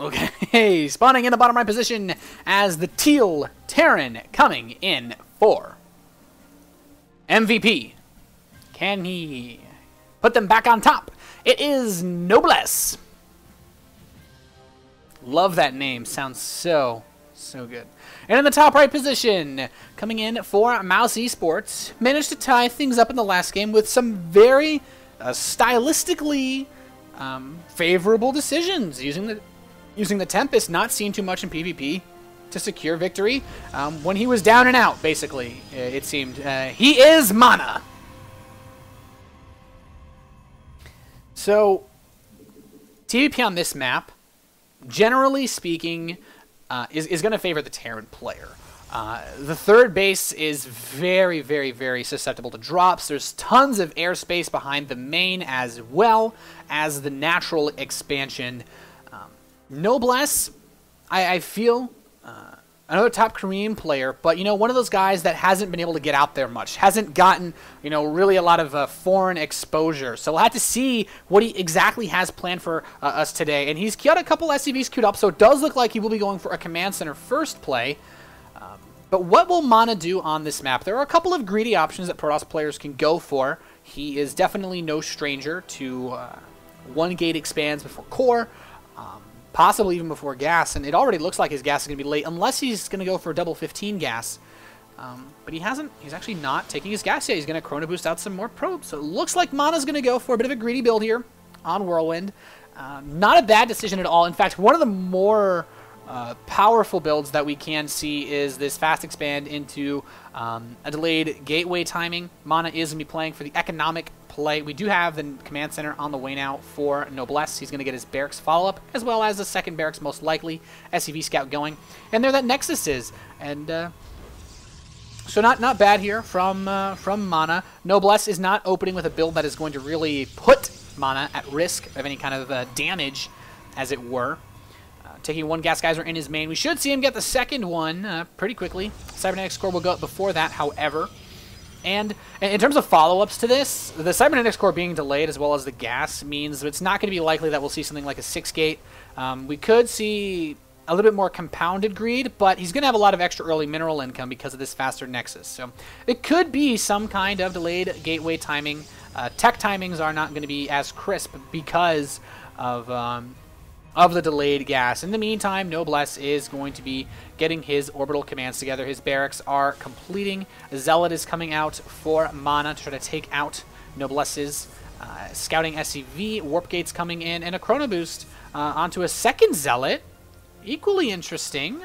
Okay, spawning in the bottom right position as the Teal Terran coming in for MVP. Can he put them back on top? It is Noblesse. Love that name. Sounds so good. And in the top right position, coming in for Mouz Esports, managed to tie things up in the last game with some very stylistically favorable decisions, using the Tempest, not seen too much in PvP, to secure victory when he was down and out, basically, it seemed. He is MaNa. So, TvP on this map, generally speaking, is going to favor the Terran player. The third base is very susceptible to drops. There's tons of airspace behind the main as well as the natural expansion. Noblesse, I feel, another top Korean player, but, you know, one of those guys that hasn't been able to get out there much, hasn't gotten, you know, really a lot of foreign exposure. So we'll have to see what he exactly has planned for us today. And he's got a couple SCVs queued up, so it does look like he will be going for a command center first play. But what will MaNa do on this map? There are a couple of greedy options that Protoss players can go for. He is definitely no stranger to one gate expands before core, possibly even before gas, and it already looks like his gas is going to be late, unless he's going to go for double 15 gas. But he's actually not taking his gas yet. He's going to chrono boost out some more probes. So it looks like MaNa's going to go for a bit of a greedy build here on Whirlwind. Not a bad decision at all. In fact, one of the more powerful builds that we can see is this fast expand into a delayed gateway timing. MaNa is going to be playing for the economic play. We do have the command center on the way now for Noblesse. He's going to get his barracks follow-up, as well as a second barracks, most likely, SCV scout going. And there that Nexus is. And so not bad here from MaNa. Noblesse is not opening with a build that is going to really put MaNa at risk of any kind of damage, as it were. Taking one gas geyser in his main. We should see him get the second one pretty quickly. Cybernetics core will go up before that, however. And in terms of follow-ups to this, the Cybernetics core being delayed as well as the gas means it's not going to be likely that we'll see something like a 6-gate. We could see a little bit more compounded greed, but he's going to have a lot of extra early mineral income because of this faster Nexus. So it could be some kind of delayed gateway timing. Tech timings are not going to be as crisp because of the delayed gas. In the meantime, Noblesse is going to be getting his orbital commands together. His barracks are completing. Zealot is coming out for MaNa to try to take out Noblesse's scouting SCV. Warp gates coming in, and a chrono boost onto a second Zealot. Equally interesting.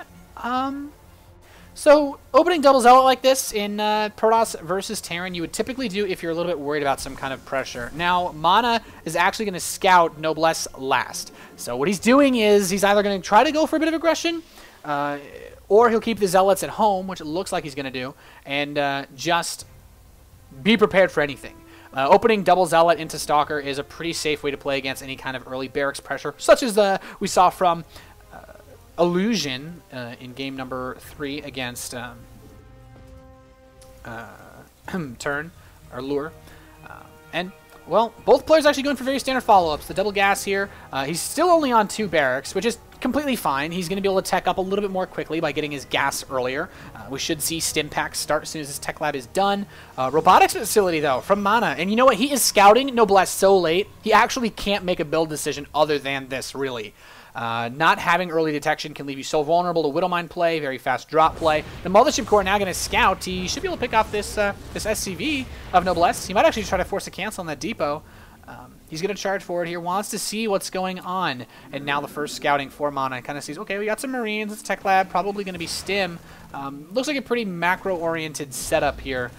So, opening double Zealot like this in Protoss versus Terran, you would typically do if you're a little bit worried about some kind of pressure. Now, MaNa is actually going to scout Noblesse last. So what he's doing is he's either going to try to go for a bit of aggression, or he'll keep the Zealots at home, which it looks like he's going to do, and just be prepared for anything. Opening double Zealot into Stalker is a pretty safe way to play against any kind of early barracks pressure, such as we saw from Illusion in game number 3 against Turn, or Lure. And, well, both players actually going for very standard follow-ups. The double gas here, he's still only on 2 barracks, which is completely fine. He's going to be able to tech up a little bit more quickly by getting his gas earlier. We should see stim packs start as soon as his tech lab is done. Robotics facility, though, from MaNa. And you know what? He is scouting Noblesse so late, he actually can't make a build decision other than this, really. Not having early detection can leave you so vulnerable to Widowmine play, very fast drop play. The Mothership Core now going to scout. He should be able to pick off this this SCV of Noblesse. He might actually try to force a cancel on that depot. He's going to charge forward here, wants to see what's going on. And now the first scouting for MaNa kind of sees, okay, we got some Marines, it's Tech Lab, probably going to be Stim. Looks like a pretty macro-oriented setup here,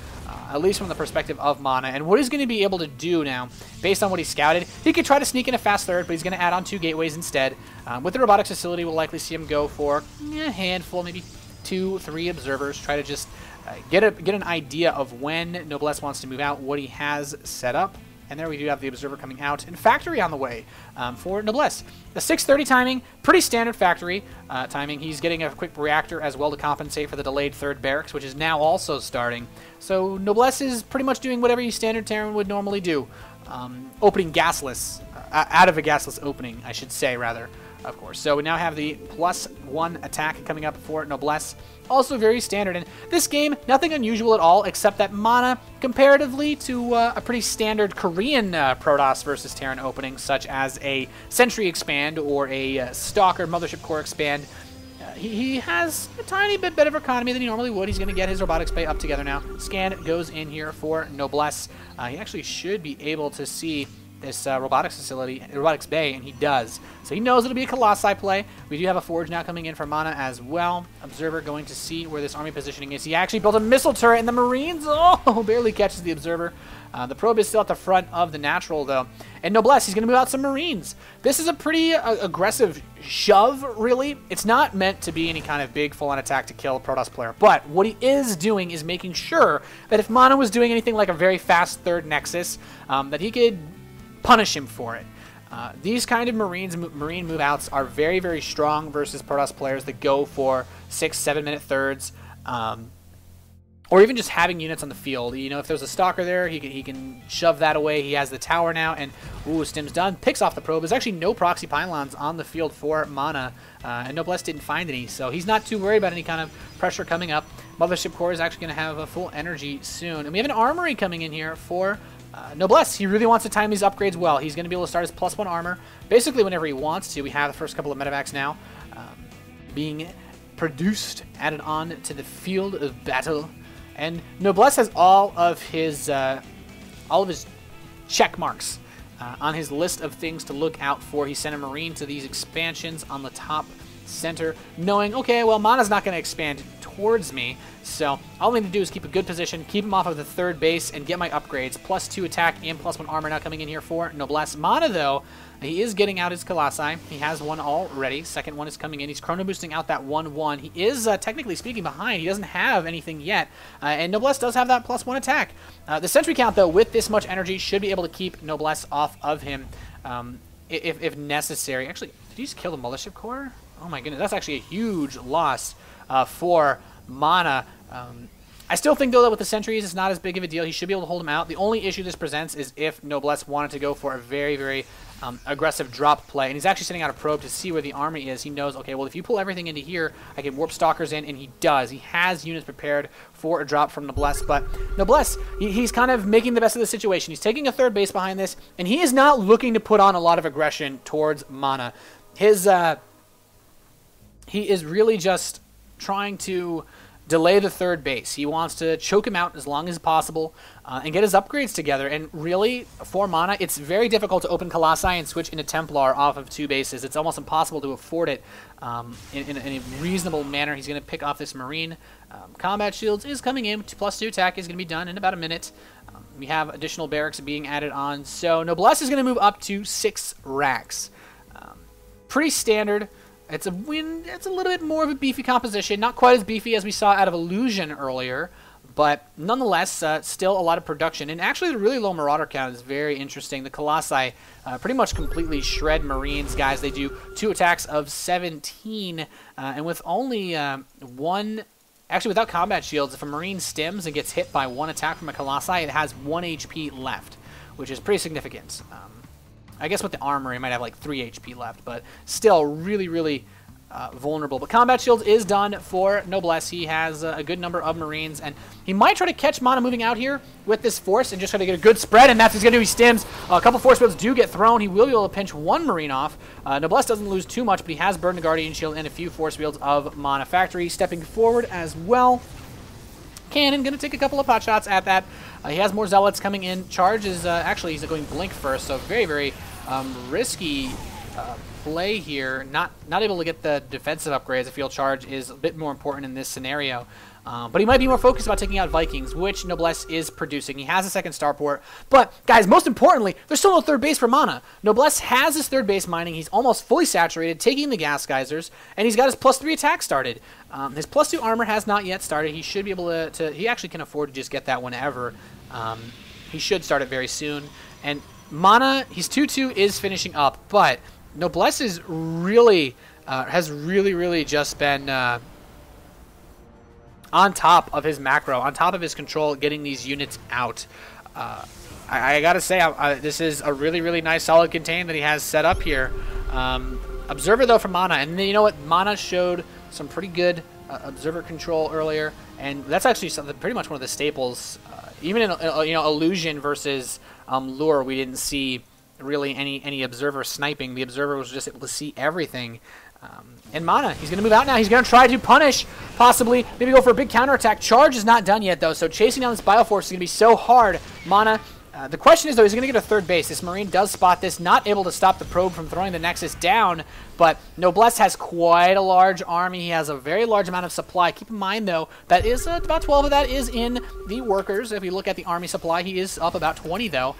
at least from the perspective of MaNa. And what he's going to be able to do now, based on what he scouted, he could try to sneak in a fast third, but he's going to add on 2 gateways instead. With the robotics facility, we'll likely see him go for a handful, maybe 2, 3 observers, try to just get an idea of when Noblesse wants to move out, what he has set up. And there we do have the observer coming out, and factory on the way for Noblesse. The 6:30 timing, pretty standard factory timing. He's getting a quick reactor as well to compensate for the delayed third barracks, which is now also starting. So Noblesse is pretty much doing whatever you standard Terran would normally do. Opening gasless, out of a gasless opening, I should say, rather. of course. So we now have the +1 attack coming up for Noblesse. Also very standard. And this game, nothing unusual at all, except that MaNa, comparatively to a pretty standard Korean Protoss versus Terran opening, such as a Sentry expand or a Stalker Mothership Core expand, he has a tiny bit better economy than he normally would. He's going to get his Robotics Bay up together now. Scan goes in here for Noblesse. He actually should be able to see this robotics bay, and he does. So he knows it'll be a Colossi play. We do have a Forge now coming in for MaNa as well. Observer going to see where this army positioning is. He actually built a missile turret, and the Marines, oh, barely catches the Observer. The Probe is still at the front of the Natural, though. And Noblesse, he's going to move out some Marines. This is a pretty aggressive shove, really. It's not meant to be any kind of big full-on attack to kill a Protoss player. But what he is doing is making sure that if MaNa was doing anything like a very fast third Nexus, that he could punish him for it. These kind of Marine move-outs are very, very strong versus Protoss players that go for 6-7 minute thirds, or even just having units on the field. You know, if there's a Stalker there, he can shove that away. He has the tower now, and ooh, Stim's done. Picks off the Probe. There's actually no proxy pylons on the field for MaNa, and Noblesse didn't find any, so he's not too worried about any kind of pressure coming up. Mothership Core is actually going to have a full energy soon, and we have an Armory coming in here for Noblesse. He really wants to time these upgrades well. He's going to be able to start his +1 armor basically whenever he wants to. We have the first couple of medevacs now being produced, added on to the field of battle. And Noblesse has all of his check marks on his list of things to look out for. He sent a Marine to these expansions on the top center, knowing, okay, well, MaNa's not going to expand towards me, so all I need to do is keep a good position, keep him off of the third base, and get my upgrades. +2 attack and +1 armor now coming in here for Noblesse. MaNa, though, he is getting out his Colossi. He has one already. Second one is coming in. He's chrono boosting out that 1-1. He is, technically speaking, behind. He doesn't have anything yet, and Noblesse does have that +1 attack. The sentry count, though, with this much energy, should be able to keep Noblesse off of him if necessary. Actually, did he just kill the Mothership Core? Oh my goodness, that's actually a huge loss for MaNa. I still think, though, that with the sentries, it's not as big of a deal. He should be able to hold him out. The only issue this presents is if Noblesse wanted to go for a very, very aggressive drop play. And he's actually sending out a probe to see where the army is. He knows, okay, well, if you pull everything into here, I can warp Stalkers in, and he does. He has units prepared for a drop from Noblesse. But Noblesse, he's kind of making the best of the situation. He's taking a third base behind this, and he is not looking to put on a lot of aggression towards MaNa. He is really just trying to delay the third base. He wants to choke him out as long as possible and get his upgrades together. And really, for MaNa, it's very difficult to open Colossi and switch into Templar off of 2 bases. It's almost impossible to afford it in a reasonable manner. He's going to pick off this Marine. Combat Shields is coming in. +2 attack is going to be done in about a minute. We have additional barracks being added on. So Noblesse is going to move up to 6 racks. Pretty standard. It's a little bit more of a beefy composition, not quite as beefy as we saw out of Illusion earlier, but nonetheless, still a lot of production. And actually, the really low Marauder count is very interesting. The Colossi pretty much completely shred Marines, guys. They do 2 attacks of 17, and with only one... Actually, without combat shields, if a Marine stims and gets hit by 1 attack from a Colossi, it has 1 HP left, which is pretty significant. I guess with the armor, he might have like 3 HP left, but still really, really vulnerable. But combat shields is done for Noblesse. He has a good number of Marines, and he might try to catch MaNa moving out here with this force and just try to get a good spread, and that's what he's going to do. He stims. A couple force fields do get thrown. He will be able to pinch 1 Marine off. Noblesse doesn't lose too much, but he has burned the Guardian Shield and a few force fields of MaNa Factory. Stepping forward as well. Cannon going to take a couple of pot shots at that. He has more Zealots coming in. Charge is actually, he's going Blink first, so very, very risky play here. Not able to get the defensive upgrades. I feel Charge is a bit more important in this scenario. But he might be more focused about taking out Vikings, which Noblesse is producing. He has a second starport. But, guys, most importantly, there's still no third base for MaNa. Noblesse has his third base mining. He's almost fully saturated, taking the gas geysers, and he's got his +3 attack started. His +2 armor has not yet started. He should be able to he actually can afford to just get that whenever. He should start it very soon. And MaNa, his 2-2 is finishing up, but Noblesse is really, has really just been on top of his macro, on top of his control, getting these units out. I gotta say, this is a really nice solid contain that he has set up here. Observer, though, from MaNa. And you know what? MaNa showed some pretty good observer control earlier. And that's actually something, pretty much one of the staples. Even in illusion versus lure, we didn't see really any observer sniping. The observer was just able to see everything. And MaNa, he's going to move out now. He's going to try to punish, possibly, maybe go for a big counterattack. Charge is not done yet, though, so chasing down this Bioforce is going to be so hard. MaNa, the question is, though, is he going to get a third base? This Marine does spot this, not able to stop the probe from throwing the Nexus down, but Noblesse has quite a large army. He has a very large amount of supply. Keep in mind, though, that is about 12 of that is in the workers. If you look at the army supply, he is up about 20, though.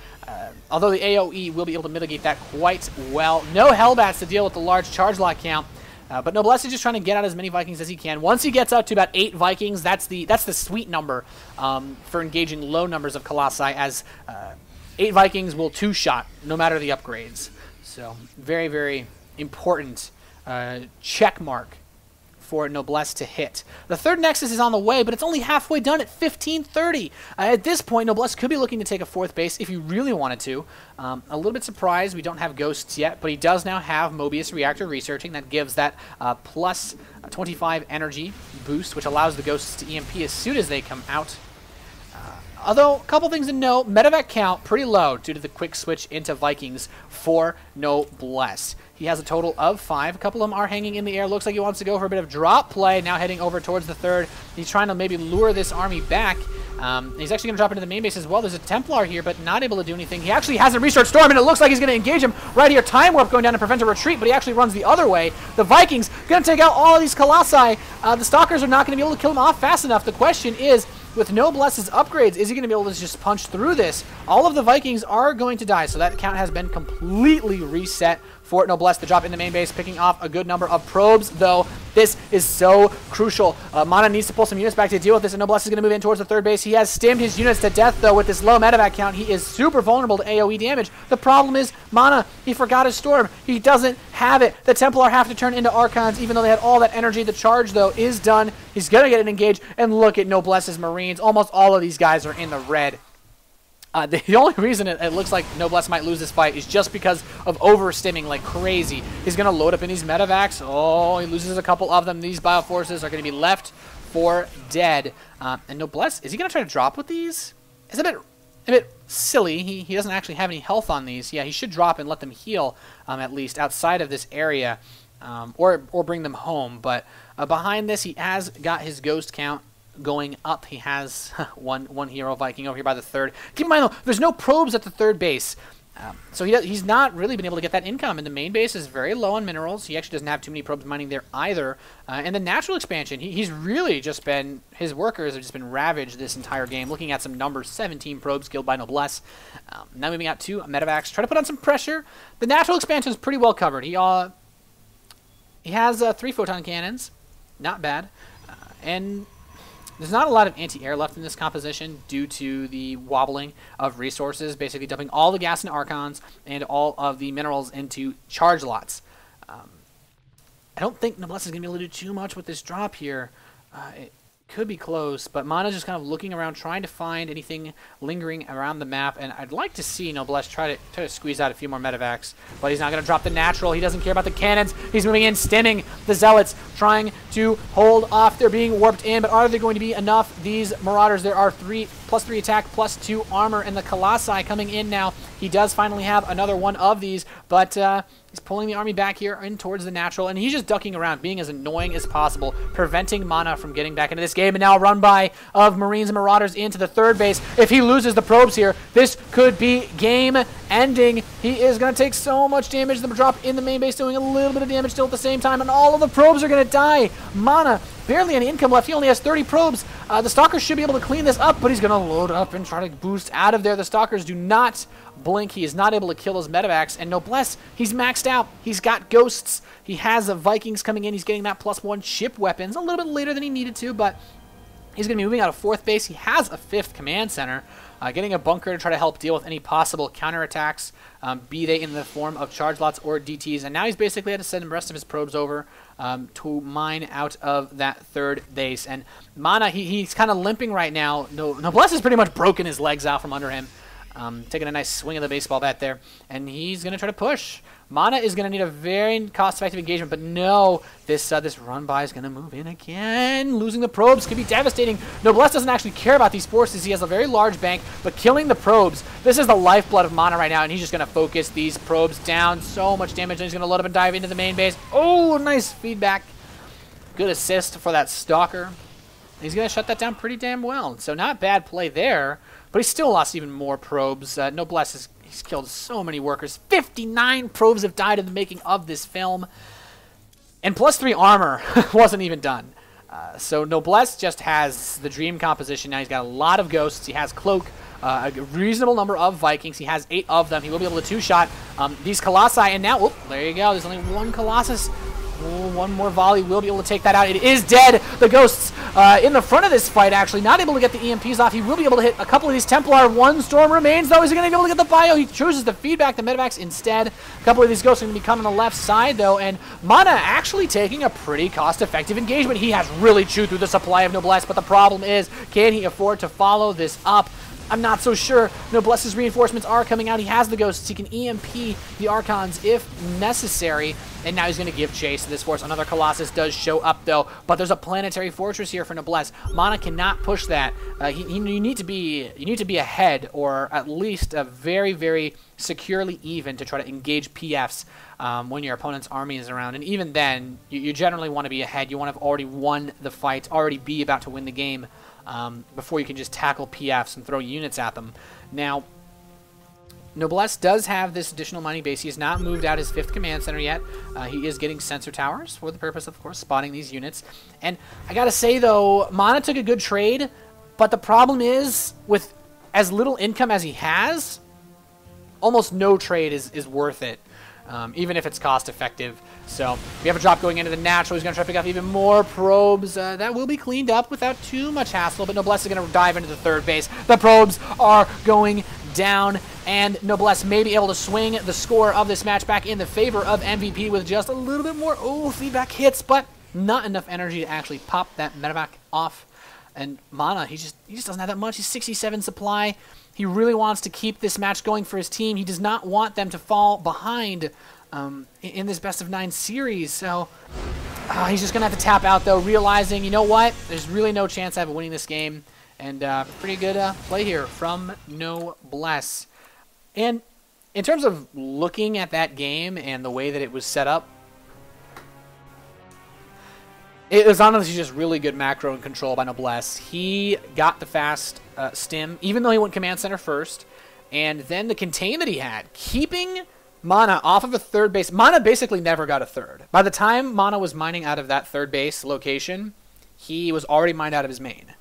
Although the AoE will be able to mitigate that quite well. No Hellbats to deal with the large charge lot count. But Noblesse is just trying to get out as many Vikings as he can. Once he gets out to about 8 Vikings, that's the sweet number for engaging low numbers of Colossi, as 8 Vikings will 2-shot no matter the upgrades. So very, very important check mark for Noblesse to hit. The third Nexus is on the way, but it's only halfway done at 1530. At this point, Noblesse could be looking to take a 4th base if he really wanted to. A little bit surprised we don't have Ghosts yet, but he does now have Mobius Reactor Researching. That gives that plus 25 energy boost, which allows the Ghosts to EMP as soon as they come out. Although, a couple things to note, medevac count pretty low due to the quick switch into Vikings for Noblesse. He has a total of 5. A couple of them are hanging in the air. Looks like he wants to go for a bit of drop play. Now heading over towards the 3rd. He's trying to maybe lure this army back. He's actually going to drop into the main base as well. There's a Templar here, but not able to do anything. He actually has a Research Storm, and it looks like he's going to engage him right here. Time Warp going down to prevent a retreat, but he actually runs the other way. The Vikings going to take out all of these Colossi. The Stalkers are not going to be able to kill him off fast enough. The question is, with Noblesse's upgrades, is he going to be able to just punch through this? All of the Vikings are going to die, so that count has been completely reset for Noblesse to drop in the main base, picking off a good number of probes, though this is so crucial. MaNa needs to pull some units back to deal with this, and Noblesse is going to move in towards the 3rd base. He has stimmed his units to death, though, with this low medevac count. He is super vulnerable to AoE damage. The problem is, MaNa, he forgot his Storm. He doesn't have it. The Templar have to turn into Archons, even though they had all that energy. The charge, though, is done. He's going to get an engage, and look at Noblesse's Marines. Almost all of these guys are in the red. The only reason it looks like Noblesse might lose this fight is just because of overstimming like crazy. He's going to load up in these medevacs. Oh, he loses a couple of them. These Bioforces are going to be left for dead. And Noblesse, is he going to try to drop with these? It's a bit silly. He doesn't actually have any health on these. Yeah, he should drop and let them heal, at least outside of this area, or bring them home. But behind this, he has got his ghost count going up. He has one hero Viking over here by the 3rd. Keep in mind, though, there's no probes at the 3rd base. So he's not really been able to get that income, and the main base is very low on minerals. He actually doesn't have too many probes mining there either. And the natural expansion, he's really just been, his workers have just been ravaged this entire game. Looking at some numbers, 17 probes killed by Noblesse. Now moving out to medevacs, try to put on some pressure. The natural expansion is pretty well covered. He has 3 photon cannons, not bad, and there's not a lot of anti-air left in this composition due to the wobbling of resources, basically dumping all the gas into Archons and all of the minerals into charge lots. I don't think Noblesse is going to be able to do too much with this drop here. It could be close, but MaNa's just kind of looking around, trying to find anything lingering around the map, and I'd like to see Noblesse try to squeeze out a few more medevacs, but he's not going to drop the natural. He doesn't care about the cannons. He's moving in, stimming the Zealots, trying to hold off. They're being warped in, but are there going to be enough? These Marauders, there are +3 attack, +2 armor, and the Colossi coming in now. He does finally have another one of these, but he's pulling the army back here in towards the natural, and he's just ducking around, being as annoying as possible, preventing MaNa from getting back into this game. And now a run by of Marines and Marauders into the 3rd base. If he loses the probes here, this could be game ending. He is going to take so much damage. The drop in the main base doing a little bit of damage still at the same time, and all of the probes are going to die. MaNa, barely any income left. He only has 30 probes. The Stalkers should be able to clean this up, but he's going to load up and try to boost out of there. The Stalkers do not blink. He is not able to kill those medevacs. And Noblesse, he's maxed out. He's got ghosts. He has the Vikings coming in. He's getting that +1 ship weapons a little bit later than he needed to, but he's going to be moving out of 4th base. He has a 5th command center, getting a bunker to try to help deal with any possible counterattacks, be they in the form of charge lots or DTs. And now he's basically had to send the rest of his probes over to mine out of that 3rd base. And MaNa, he's kind of limping right now. Noblesse has pretty much broken his legs out from under him. Taking a nice swing of the baseball bat there, and he's going to try to push. MaNa is going to need a very cost-effective engagement, but no, this run-by is going to move in again. Losing the probes could be devastating. Noblesse doesn't actually care about these forces. He has a very large bank, but killing the probes, this is the lifeblood of MaNa right now, and he's just going to focus these probes down. So much damage, and he's going to load up and dive into the main base. Oh, nice feedback. Good assist for that Stalker. He's going to shut that down pretty damn well. So not bad play there, but he still lost even more probes. Noblesse he's killed so many workers. 59 probes have died in the making of this film. And +3 armor wasn't even done. So Noblesse just has the dream composition now. He's got a lot of ghosts. He has Cloak, a reasonable number of Vikings. He has 8 of them. He will be able to two-shot these Colossi. And now, oh, there you go. There's only one Colossus. Oh, one more volley will be able to take that out. It is dead. The Ghosts in the front of this fight, actually, not able to get the EMPs off. He will be able to hit a couple of these Templar. One Storm remains, though. Is he going to be able to get the bio? He chooses to feedback the Medivacs instead. A couple of these Ghosts are going to be coming on the left side, though, and MaNa actually taking a pretty cost-effective engagement. He has really chewed through the supply of Noblesse, but the problem is, can he afford to follow this up? I'm not so sure. Noblesse's reinforcements are coming out. He has the Ghosts. He can EMP the Archons if necessary. And now he's going to give chase to this force. Another Colossus does show up, though. But there's a planetary fortress here for Noblesse. MaNa cannot push that. You need to be ahead, or at least very, very securely even to try to engage PFs when your opponent's army is around. And even then, you generally want to be ahead. You want to have already won the fight, already be about to win the game. Before you can just tackle PFs and throw units at them. Now, Noblesse does have this additional mining base. He has not moved out his 5th command center yet. He is getting sensor towers for the purpose of course, spotting these units. And I gotta say, though, MaNa took a good trade, but the problem is, with as little income as he has, almost no trade is worth it, even if it's cost-effective. So we have a drop going into the natural. He's going to try to pick up even more probes. That will be cleaned up without too much hassle, but Noblesse is going to dive into the 3rd base. The probes are going down, and Noblesse may be able to swing the score of this match back in the favor of MVP with just a little bit more feedback hits, but not enough energy to actually pop that medevac off. And MaNa, he just doesn't have that much. He's 67 supply. He really wants to keep this match going for his team. He does not want them to fall behind in this best-of-9 series. So he's just going to have to tap out, though, realizing, you know what, there's really no chance I have winning this game. And pretty good play here from Noblesse. And in terms of looking at that game and the way that it was set up, it was honestly just really good macro and control by Noblesse. He got the fast stim, even though he went command center first. And then the contain that he had, keeping MaNa off of a 3rd base. MaNa basically never got a 3rd. By the time MaNa was mining out of that 3rd base location, he was already mined out of his main.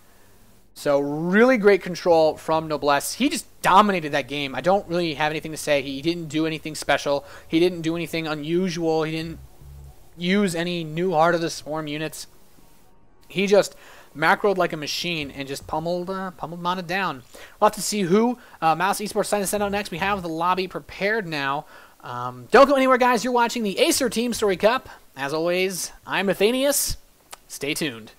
So really great control from Noblesse. He just dominated that game. I don't really have anything to say. He didn't do anything special. He didn't do anything unusual. He didn't use any new Heart of the Swarm units. He just macroed like a machine and just pummeled MaNa down. We'll have to see who Mouse Esports decided to send out next. We have the lobby prepared now. Don't go anywhere, guys. You're watching the Acer TeamStory Cup. As always, I'm Nathanias. Stay tuned.